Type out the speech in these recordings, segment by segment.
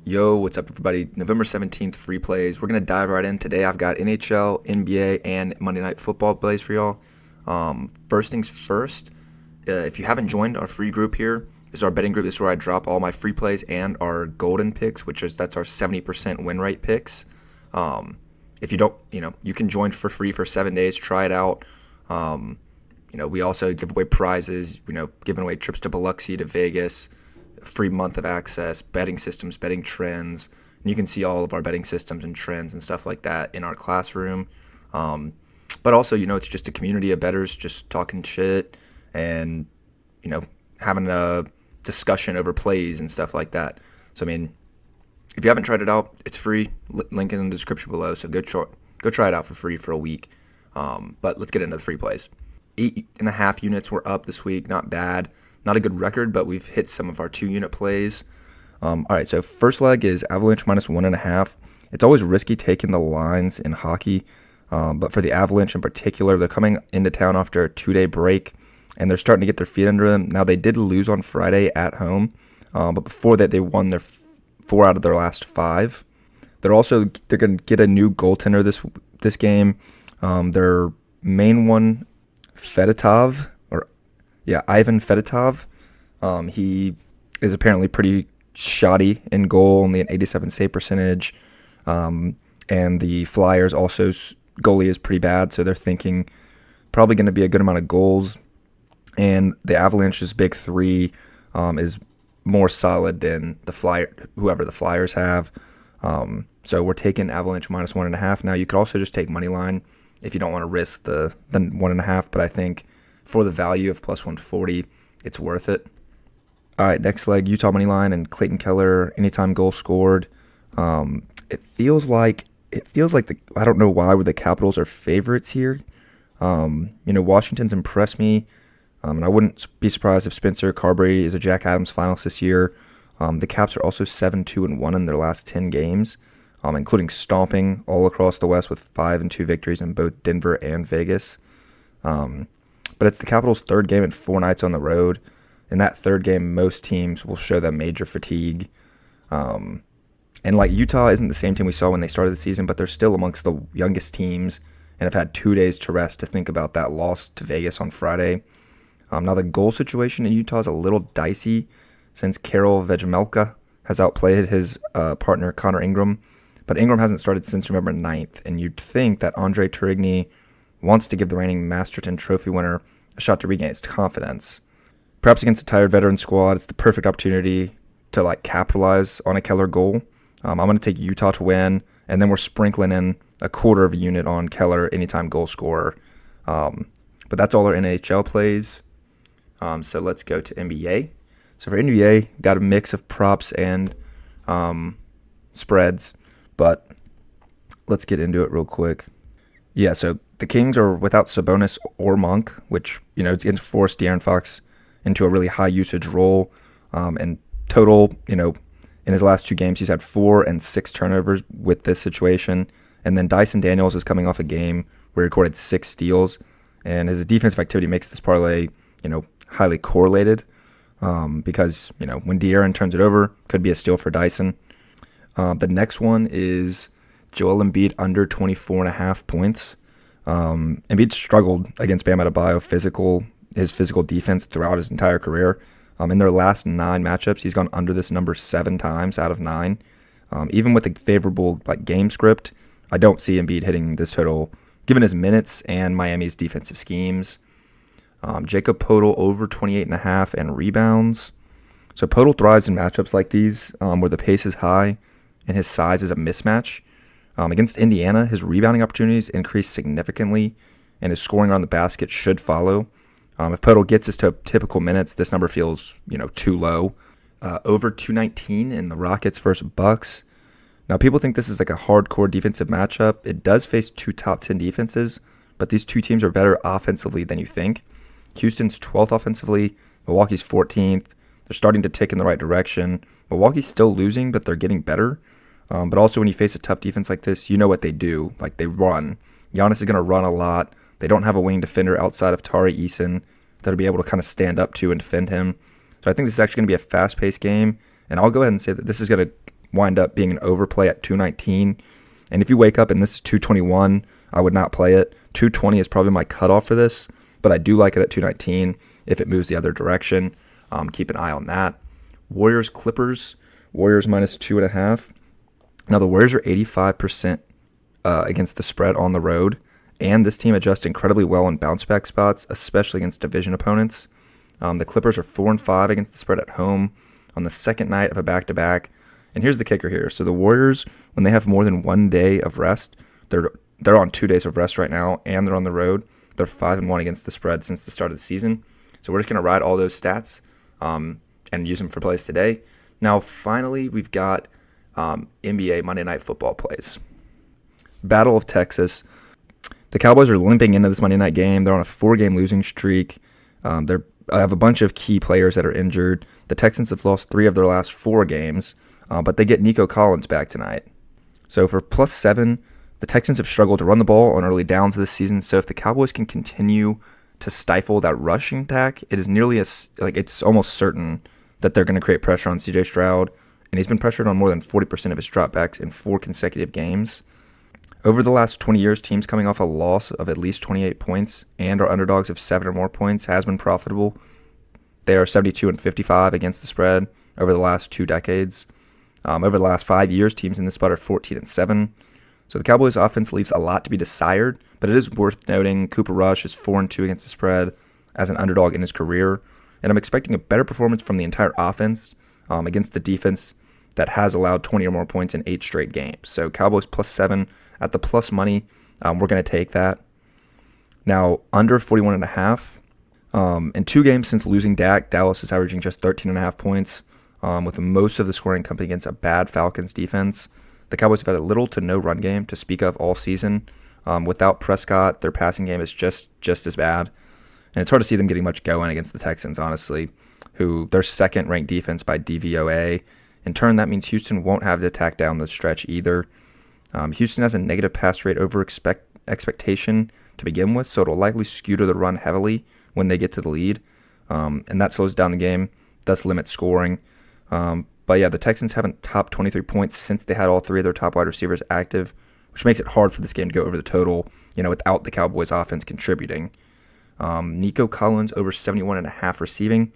Yo, what's up, everybody? November 17th, free plays. We're going to dive right in. Today, I've got NHL, NBA, and Monday Night Football plays for y'all. First things first, if you haven't joined our free group here, this is our betting group. This is where I drop all my free plays and our golden picks, that's our 70% win rate picks. If you don't, you can join for free for 7 days. Try it out. We also give away prizes, giving away trips to Biloxi, to Vegas, a free month of access, betting systems, betting trends. And you can see all of our betting systems and trends and stuff like that in our classroom. But also, it's just a community of bettors just talking shit and, having a discussion over plays and stuff like that. So, if you haven't tried it out, it's free. Link in the description below. So go try it out for free for a week. But let's get into the free plays. 8.5 units were up this week. Not bad. Not a good record, but we've hit some of our 2-unit plays. All right, so first leg is Avalanche minus 1.5. It's always risky taking the lines in hockey, but for the Avalanche in particular, they're coming into town after a 2-day break, and they're starting to get their feet under them. Now, they did lose on Friday at home, but before that, they won their 4 out of their last 5. They're going to get a new goaltender this game. Their main one, Ivan Fedotov. He is apparently pretty shoddy in goal, only an 87 save percentage. And the Flyers also goalie is pretty bad, so they're thinking probably going to be a good amount of goals. And the Avalanche's big three is more solid than whoever the Flyers have. So we're taking Avalanche minus 1.5. Now you could also just take Moneyline if you don't want to risk the 1.5, but I think for the value of plus 140, it's worth it. All right, next leg, Utah Moneyline and Clayton Keller, anytime goal scored. It feels like I don't know why the Capitals are favorites here. Washington's impressed me, and I wouldn't be surprised if Spencer Carberry is a Jack Adams finalist this year. The Caps are also 7-2-1 in their last 10 games, including stomping all across the West with 5-2 victories in both Denver and Vegas. But it's the Capitals' third game in 4 nights on the road. In that third game, most teams will show them major fatigue. And Utah isn't the same team we saw when they started the season, but they're still amongst the youngest teams and have had 2 days to rest to think about that loss to Vegas on Friday. Now, the goal situation in Utah is a little dicey since Karel Vegemelka has outplayed his partner Connor Ingram. But Ingram hasn't started since November 9th, and you'd think that Andre Turigny wants to give the reigning Masterton Trophy winner a shot to regain his confidence. Perhaps against a tired veteran squad, it's the perfect opportunity to capitalize on a Keller goal. I'm going to take Utah to win, and then we're sprinkling in a quarter of a unit on Keller, anytime goal scorer. But that's all our NHL plays. So let's go to NBA. So for NBA, got a mix of props and spreads, but let's get into it real quick. Yeah, so the Kings are without Sabonis or Monk, which, it's going to force De'Aaron Fox into a really high usage role. And total, in his last 2 games, he's had 4 and 6 turnovers with this situation. And then Dyson Daniels is coming off a game where he recorded 6 steals. And his defensive activity makes this parlay, highly correlated. Because, when De'Aaron turns it over, could be a steal for Dyson. The next one is Joel Embiid under 24.5 points. Embiid struggled against Bam Adebayo, his physical defense throughout his entire career. In their last 9 matchups, he's gone under this number 7 times out of 9. Even with a favorable game script, I don't see Embiid hitting this total, given his minutes and Miami's defensive schemes. Jakob Poeltl over 28.5 and rebounds. So Poeltl thrives in matchups like these, where the pace is high and his size is a mismatch. Against Indiana, his rebounding opportunities increase significantly, and his scoring around the basket should follow. If Poeltl gets his typical minutes, this number feels, too low. Over 219 in the Rockets versus Bucks. Now, people think this is a hardcore defensive matchup. It does face 2 top 10 defenses, but these 2 teams are better offensively than you think. Houston's 12th offensively, Milwaukee's 14th. They're starting to tick in the right direction. Milwaukee's still losing, but they're getting better. But also when you face a tough defense like this, you know what they do. They run. Giannis is going to run a lot. They don't have a wing defender outside of Tari Eason that'll be able to kind of stand up to and defend him. So I think this is actually going to be a fast-paced game. And I'll go ahead and say that this is going to wind up being an overplay at 219. And if you wake up and this is 221, I would not play it. 220 is probably my cutoff for this, but I do like it at 219 if it moves the other direction. Keep an eye on that. Warriors Clippers. Warriors minus 2.5. Now the Warriors are 85% against the spread on the road, and this team adjusts incredibly well in bounce back spots, especially against division opponents. The Clippers are 4-5 against the spread at home on the second night of a back-to-back. And here's the kicker here. So the Warriors, when they have more than 1 day of rest, they're on 2 days of rest right now, and they're on the road. They're 5-1 against the spread since the start of the season. So we're just going to ride all those stats and use them for plays today. Now, finally, we've got NBA Monday Night Football plays. Battle of Texas. The Cowboys are limping into this Monday night game. They're on a 4-game losing streak. I have a bunch of key players that are injured. The Texans have lost 3 of their last 4 games, but they get Nico Collins back tonight. So for +7, the Texans have struggled to run the ball on early downs this season. So if the Cowboys can continue to stifle that rushing attack, it is it's almost certain that they're going to create pressure on CJ Stroud, and he's been pressured on more than 40% of his dropbacks in 4 consecutive games. Over the last 20 years, teams coming off a loss of at least 28 points and are underdogs of 7 or more points has been profitable. They are 72-55 against the spread over the last 2 decades. Over the last 5 years, teams in this spot are 14-7. So the Cowboys' offense leaves a lot to be desired, but it is worth noting Cooper Rush is 4-2 against the spread as an underdog in his career, and I'm expecting a better performance from the entire offense against the defense that has allowed 20 or more points in 8 straight games. So Cowboys +7 at the plus money. We're going to take that. Now, under 41.5. In 2 games since losing Dak, Dallas is averaging just 13.5 points, with most of the scoring coming against a bad Falcons defense. The Cowboys have had a little to no run game to speak of all season. Without Prescott, their passing game is just as bad. And it's hard to see them getting much going against the Texans, honestly, who their second-ranked defense by DVOA. In turn, that means Houston won't have to attack down the stretch either. Houston has a negative pass rate over expectation to begin with, so it'll likely skew to the run heavily when they get to the lead. And that slows down the game, thus limits scoring. But yeah, the Texans haven't topped 23 points since they had all 3 of their top wide receivers active, which makes it hard for this game to go over the total, without the Cowboys offense contributing. Nico Collins over 71.5 receiving.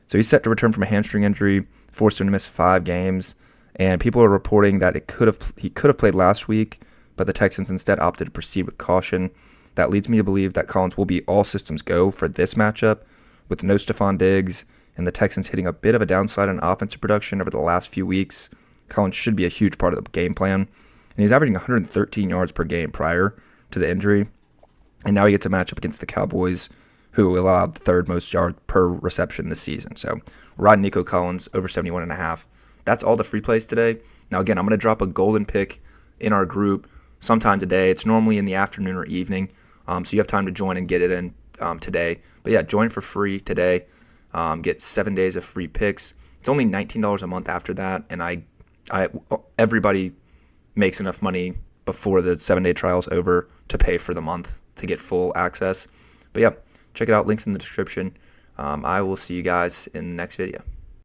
So he's set to return from a hamstring injury, forced him to miss 5 games. And people are reporting that he could have played last week, but the Texans instead opted to proceed with caution. That leads me to believe that Collins will be all systems go for this matchup, with no Stephon Diggs and the Texans hitting a bit of a downside in offensive production over the last few weeks. Collins should be a huge part of the game plan, and he's averaging 113 yards per game prior to the injury. And now he gets a matchup against the Cowboys, who allowed the 3rd most yards per reception this season. So we're riding Nico Collins over 71.5. That's all the free plays today. Now, again, I'm going to drop a golden pick in our group sometime today. It's normally in the afternoon or evening, so you have time to join and get it in today. But yeah, join for free today. Get 7 days of free picks. It's only $19 a month after that, and everybody makes enough money before the 7-day trial is over to pay for the month to get full access. But yeah, check it out. Links in the description. I will see you guys in the next video.